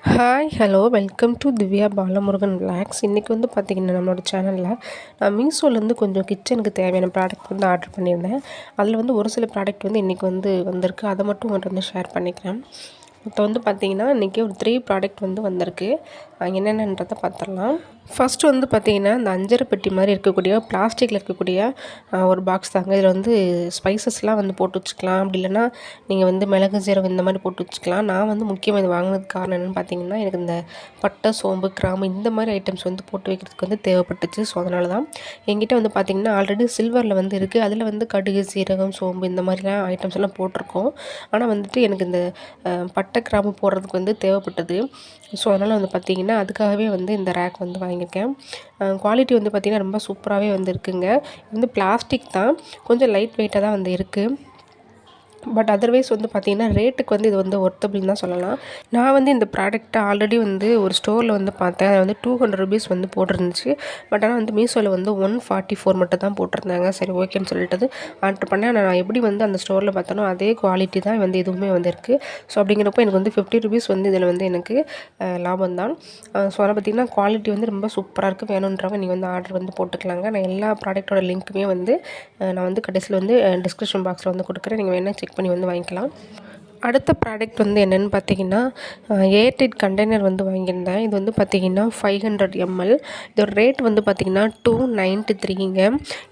Hi hello welcome to Divya Balamurugan vlogs. இன்றைக்கி வந்து பார்த்திங்கன்னா நம்மளோட சேனலில் நான் மீஷோலேருந்து கொஞ்சம் கிச்சனுக்கு தேவையான ப்ராடக்ட் வந்து ஆர்டர் பண்ணியிருந்தேன். அதில் வந்து ஒரு சில ப்ராடக்ட் வந்து இன்றைக்கி வந்து வந்திருக்கு. அதை மட்டும் உங்கள்கிட்ட வந்து ஷேர் பண்ணிக்கிறேன். இப்போ வந்து பார்த்திங்கன்னா இன்றைக்கி ஒரு 3 ப்ராடக்ட் வந்து வந்திருக்கு. என்னென்னன்றதை பார்த்துடலாம். ஃபஸ்ட்டு வந்து பார்த்திங்கன்னா இந்த அஞ்சரை பெட்டி மாதிரி இருக்கக்கூடிய பிளாஸ்டிக்கில் இருக்கக்கூடிய ஒரு பாக்ஸ் தாங்க. இதில் வந்து ஸ்பைசஸ்லாம் வந்து போட்டு வச்சுக்கலாம். அப்படி இல்லைன்னா நீங்கள் வந்து மிளகு சீரகம் இந்த மாதிரி போட்டு வச்சுக்கலாம். நான் வந்து முக்கியமாக இது வாங்கினதுக்கு காரணம் என்னென்னு பார்த்திங்கன்னா எனக்கு இந்த பட்டை சோம்பு கிராம்பு இந்த மாதிரி ஐட்டம்ஸ் வந்து போட்டு வைக்கிறதுக்கு வந்து தேவைப்பட்டுச்சு. ஸோ அதனால தான் என்கிட்ட வந்து பார்த்திங்கன்னா ஆல்ரெடி சில்வரில் வந்து இருக்குது. அதில் வந்து கடுகு சீரகம் சோம்பு இந்த மாதிரிலாம் ஐட்டம்ஸ் எல்லாம் போட்டிருக்கோம். ஆனால் வந்துட்டு எனக்கு இந்த பட்டை கிராம்பு போடுறதுக்கு வந்து தேவைப்பட்டது. ஸோ அதனால் வந்து பார்த்திங்கன்னா அதுக்காகவே வந்து இந்த ரேக் வந்து வாங்கியிருக்கேன். குவாலிட்டி வந்து பார்த்திங்கன்னா ரொம்ப சூப்பராகவே வந்து இருக்குங்க. இது வந்து பிளாஸ்டிக் தான், கொஞ்சம் லைட் வெயிட்டாக தான் வந்து இருக்குது. பட் அதர்வைஸ் வந்து பார்த்திங்கன்னா ரேட்டுக்கு வந்து இது வந்து ஒர்த்தபிள் தான் சொல்லலாம். நான் வந்து இந்த ப்ராடக்ட்டை ஆல்ரெடி வந்து ஒரு ஸ்டோரில் வந்து பார்த்தேன். அது வந்து 200 ருபீஸ் வந்து போட்டிருந்துச்சு. பட் ஆனால் வந்து மீஷோவில் வந்து 144 மட்டும் தான் போட்டிருந்தாங்க. சரி ஓகேன்னு சொல்லிட்டு ஆர்டர் பண்ணேன். நான் எப்படி வந்து அந்த ஸ்டோரில் பார்த்தனோ அதே குவாலிட்டி தான் வந்து இதுவுமே வந்து இருக்குது. ஸோ அப்படிங்கிறப்போ எனக்கு வந்து 50 ருபீஸ் வந்து இதில் வந்து எனக்கு லாபம் தான். ஸோ அதை பார்த்திங்கன்னா குவாலிட்டி வந்து ரொம்ப சூப்பராக இருக்குது. வேணுன்றவங்க நீங்கள் வந்து ஆர்டர் வந்து போட்டுக்கலாங்க. நான் எல்லா ப்ராடக்ட்டோட லிங்க்குமே வந்து நான் வந்து கடைசியில் வந்து டிஸ்கிரிப்ஷன் பாக்ஸில் வந்து கொடுக்குறேன். நீங்கள் வேணால் செக் பண்ணி வந்து வாங்கிக்கலாம். அடுத்த ப்ராடக்ட் வந்து என்னென்னு பார்த்தீங்கன்னா ஏர்டைட் கண்டெய்னர் வந்து வாங்கியிருந்தேன். இது வந்து பார்த்திங்கன்னா 500 ml. இதோட ரேட் வந்து பார்த்திங்கன்னா 293ங்க.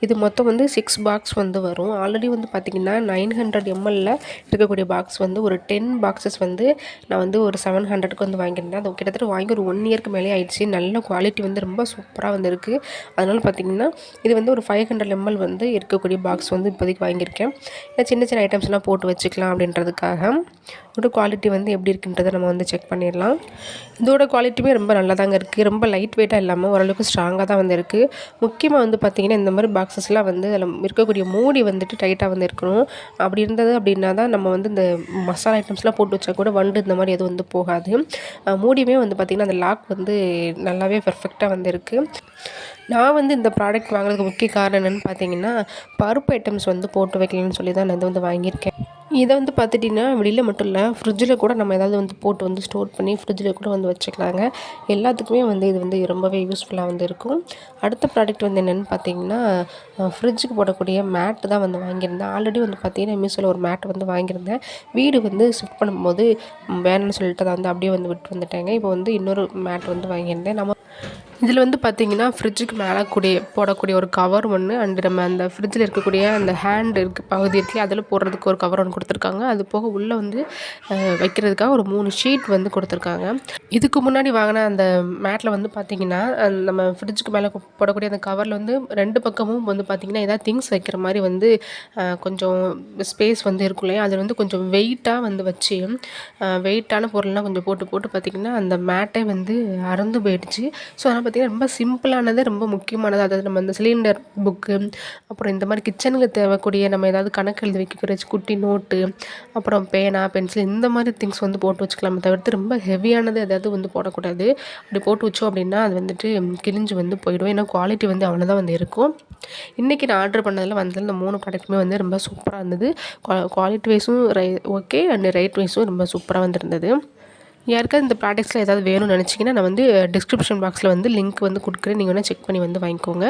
இது மொத்தம் வந்து 6 பாக்ஸ் வந்து வரும். ஆல்ரெடி வந்து பார்த்திங்கன்னா 900 mlல இருக்கக்கூடிய பாக்ஸ் வந்து ஒரு 10 பாக்ஸஸ் வந்து நான் வந்து ஒரு 700க்கு வந்து வாங்கியிருந்தேன். அது கிட்டத்தட்ட வாங்கி ஒரு 1 இயர்க்கு மேலே ஆயிடுச்சு. நல்ல குவாலிட்டி வந்து ரொம்ப சூப்பராக வந்து இருக்குது. அதனால் பார்த்திங்கன்னா இது வந்து ஒரு 500 ml வந்து இருக்கக்கூடிய பாக்ஸ் வந்து இப்போதைக்கு வாங்கியிருக்கேன். சின்ன சின்ன ஐட்டம்ஸ்லாம் போட்டு வச்சுக்கலாம் அப்படின்றதுக்காக. இதோட குவாலிட்டி வந்து எப்படி இருக்குன்றதை நம்ம வந்து செக் பண்ணிடலாம். இதோட குவாலிட்டியுமே ரொம்ப நல்லா தாங்க இருக்குது. ரொம்ப லைட் வெயிட்டாக இல்லாமல் ஓரளவுக்கு ஸ்ட்ராங்காக தான் வந்து இருக்குது. முக்கியமாக வந்து பார்த்திங்கன்னா இந்த மாதிரி பாக்ஸஸ்லாம் வந்து அதில் இருக்கக்கூடிய மூடி வந்துட்டு டைட்டாக வந்து இருக்கணும். அப்படி இருந்தது அப்படின்னா தான் நம்ம வந்து இந்த மசாலா ஐட்டம்ஸ்லாம் போட்டு வச்சா கூட வண்டு இந்த மாதிரி எதுவும் வந்து போகாது. மூடியுமே வந்து பார்த்திங்கன்னா அந்த லாக் வந்து நல்லாவே பெர்ஃபெக்டாக வந்து இருக்குது. நான் வந்து இந்த ப்ராடக்ட் வாங்குறதுக்கு முக்கிய காரணம் என்னென்னு பார்த்தீங்கன்னா பருப்பு ஐட்டம்ஸ் வந்து போட்டு வைக்கலாம்னு சொல்லி தான் நான் இது வந்து வாங்கியிருக்கேன். இதை வந்து பார்த்துட்டிங்கன்னா வெளியில் மட்டும் இல்லை, ஃப்ரிட்ஜில் கூட நம்ம ஏதாவது வந்து போட்டு வந்து ஸ்டோர் பண்ணி ஃப்ரிட்ஜில் கூட வந்து வச்சுக்கலாங்க. எல்லாத்துக்குமே வந்து இது வந்து ரொம்பவே யூஸ்ஃபுல்லாக வந்து இருக்கும். அடுத்த ப்ராடக்ட் வந்து என்னென்னு பார்த்தீங்கன்னா ஃப்ரிட்ஜுக்கு போடக்கூடிய மேட்டு தான் வந்து வாங்கியிருந்தேன். ஆல்ரெடி வந்து பார்த்திங்கன்னா மீஷோவில் ஒரு மேட் வந்து வாங்கியிருந்தேன். வீடு வந்து ஷிஃப்ட் பண்ணும்போது வேணும்னு சொல்லிட்டு அதை வந்து அப்படியே வந்து விட்டு வந்துட்டேங்க. இப்போ வந்து இன்னொரு மேட் வந்து வாங்கியிருந்தேன். நம்ம இதில் வந்து பார்த்திங்கன்னா ஃப்ரிட்ஜுக்கு மேலே போடக்கூடிய ஒரு கவர் ஒன்று, அண்டு நம்ம அந்த ஃப்ரிட்ஜில் இருக்கக்கூடிய அந்த ஹேண்ட் இருக்குது பகுதி இருக்குது, அதில் போடுறதுக்கு ஒரு கவர் ஒன்று கொடுத்துருக்காங்க. அது போக உள்ளே வந்து வைக்கிறதுக்காக ஒரு 3 ஷீட் வந்து கொடுத்துருக்காங்க. இதுக்கு முன்னாடி வாங்கின அந்த மேட்டில் வந்து பார்த்திங்கன்னா நம்ம ஃப்ரிட்ஜுக்கு மேலே போடக்கூடிய அந்த கவரில் வந்து 2 பக்கமும் வந்து பார்த்திங்கன்னா ஏதாவது திங்ஸ் வைக்கிற மாதிரி வந்து கொஞ்சம் ஸ்பேஸ் வந்து இருக்கும் இல்லையா, அதில் வந்து கொஞ்சம் வெயிட்டாக வந்து வச்சு வெயிட்டான பொருள்லாம் கொஞ்சம் போட்டு பார்த்திங்கன்னா அந்த மேட்டே வந்து அறந்து போயிடுச்சு. ஸோ அதனால் பார்த்திங்கன்னா ரொம்ப சிம்பிளானது, ரொம்ப முக்கியமானது. அதாவது நம்ம அந்த சிலிண்டர் புக்கு, அப்புறம் இந்த மாதிரி கிச்சனுக்கு தேவைக்கூடிய நம்ம ஏதாவது கணக்கு எழுதி வைக்கிற குட்டி நோட்டு, அப்புறம் பேனா பென்சில் இந்த மாதிரி திங்ஸ் வந்து போட்டு வச்சுக்கலாமே தவிர்த்து ரொம்ப ஹெவியானது ஏதாவது வந்து போடக்கூடாது. அப்படி போட்டு வச்சோம் அப்படின்னா அது வந்துட்டு கிழிஞ்சு வந்து போயிடும். ஏன்னா குவாலிட்டி வந்து அவ்வளோதான் வந்து இருக்கும். இன்றைக்கி நான் ஆர்டர் பண்ணதில் வந்ததில் இந்த 3 ப்ராடக்ட்டுமே வந்து ரொம்ப சூப்பராக இருந்தது. குவாலிட்டி வைஸும் ஓகே, அண்ட் ரேட் வைஸும் ரொம்ப சூப்பராக வந்துருந்தது. யாருக்காவது இந்த ப்ராடக்ட்ஸில் ஏதாவது வேணும்னு நினச்சிங்கன்னா நான் வந்து டிஸ்கிரிப்ஷன் பாக்ஸில் வந்து லிங்க் வந்து கொடுக்குறேன். நீங்கள் வேணால் செக் பண்ணி வந்து வாங்கிக்கோங்க.